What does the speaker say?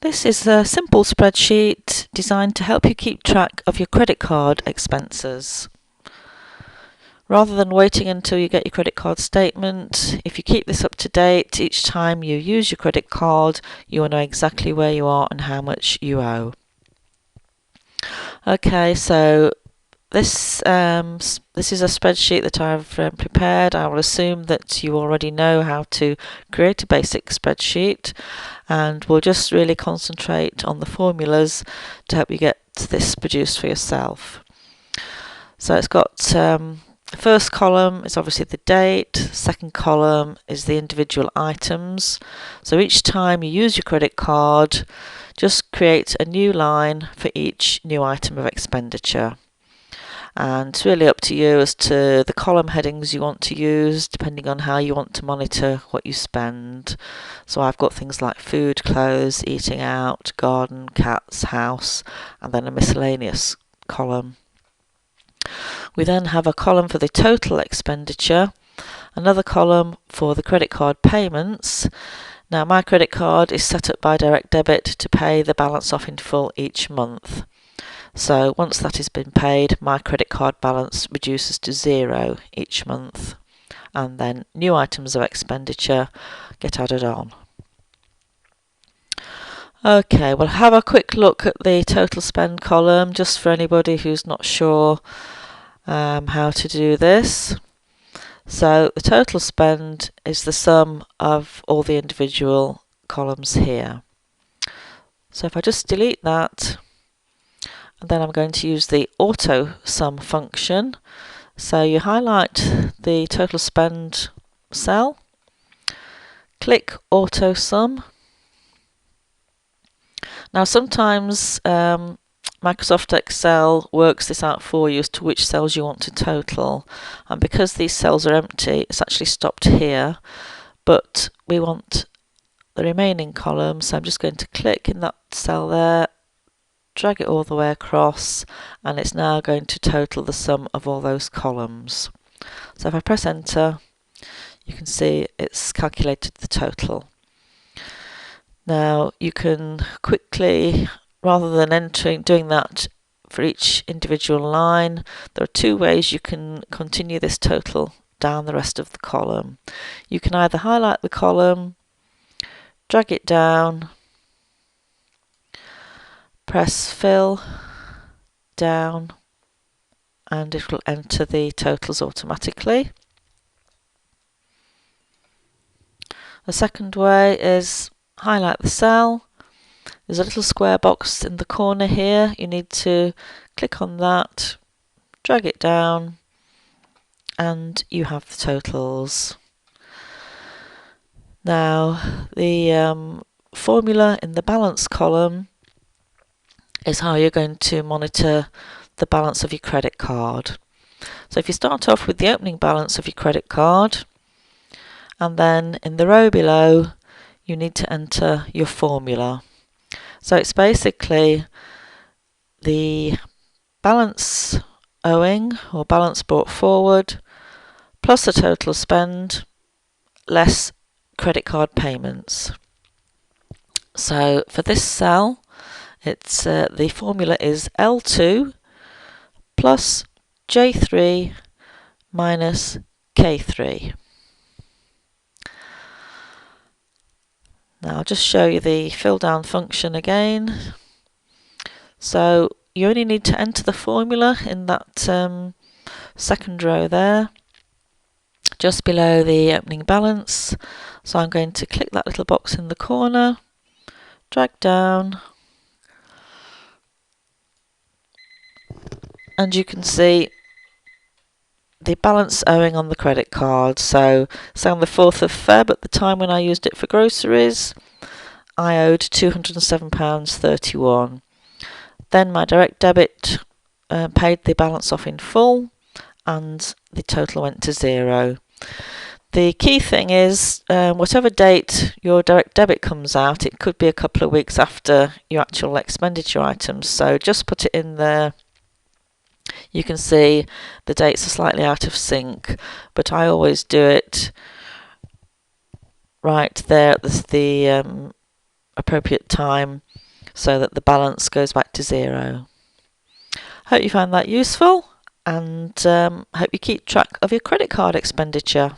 This is a simple spreadsheet designed to help you keep track of your credit card expenses. Rather than waiting until you get your credit card statement, if you keep this up to date, each time you use your credit card, you will know exactly where you are and how much you owe. Okay, so this is a spreadsheet that I've prepared. I will assume that you already know how to create a basic spreadsheet, and we'll just really concentrate on the formulas to help you get this produced for yourself. So it's got the first column is obviously the date, second column is the individual items. So each time you use your credit card, just create a new line for each new item of expenditure. And it's really up to you as to the column headings you want to use, depending on how you want to monitor what you spend. So I've got things like food, clothes, eating out, garden, cats, house, and then a miscellaneous column. We then have a column for the total expenditure, another column for the credit card payments. Now my credit card is set up by direct debit to pay the balance off in full each month. So once that has been paid, my credit card balance reduces to 0 each month, and then new items of expenditure get added on. Okay, we'll have a quick look at the total spend column just for anybody who's not sure how to do this. So the total spend is the sum of all the individual columns here. So if I just delete that, and then I'm going to use the auto sum function. So you highlight the total spend cell, click auto sum. Now sometimes Microsoft Excel works this out for you as to which cells you want to total, and because these cells are empty, it's actually stopped here, but we want the remaining column, so I'm just going to click in that cell there, drag it all the way across, and it's now going to total the sum of all those columns. So if I press enter, you can see it's calculated the total. Now you can quickly, rather than doing that for each individual line, there are two ways you can continue this total down the rest of the column. You can either highlight the column, drag it down, press fill down, and it will enter the totals automatically. The second way is highlight the cell. There's a little square box in the corner here. You need to click on that, drag it down, and you have the totals. Now the formula in the balance column is how you're going to monitor the balance of your credit card. So if you start off with the opening balance of your credit card, and then in the row below you need to enter your formula. So it's basically the balance owing or balance brought forward plus the total spend less credit card payments. So for this cell, it's the formula is L2 plus J3 minus K3. Now I'll just show you the fill down function again. So you only need to enter the formula in that second row there, just below the opening balance. So I'm going to click that little box in the corner, drag down, and you can see the balance owing on the credit card. So on the 4th of Feb, at the time when I used it for groceries, I owed £207.31. Then my direct debit paid the balance off in full, and the total went to 0. The key thing is, whatever date your direct debit comes out, it could be a couple of weeks after your actual expenditure items, so just put it in there. You can see the dates are slightly out of sync, but I always do it right there at the appropriate time so that the balance goes back to zero. Hope you found that useful, and hope you keep track of your credit card expenditure.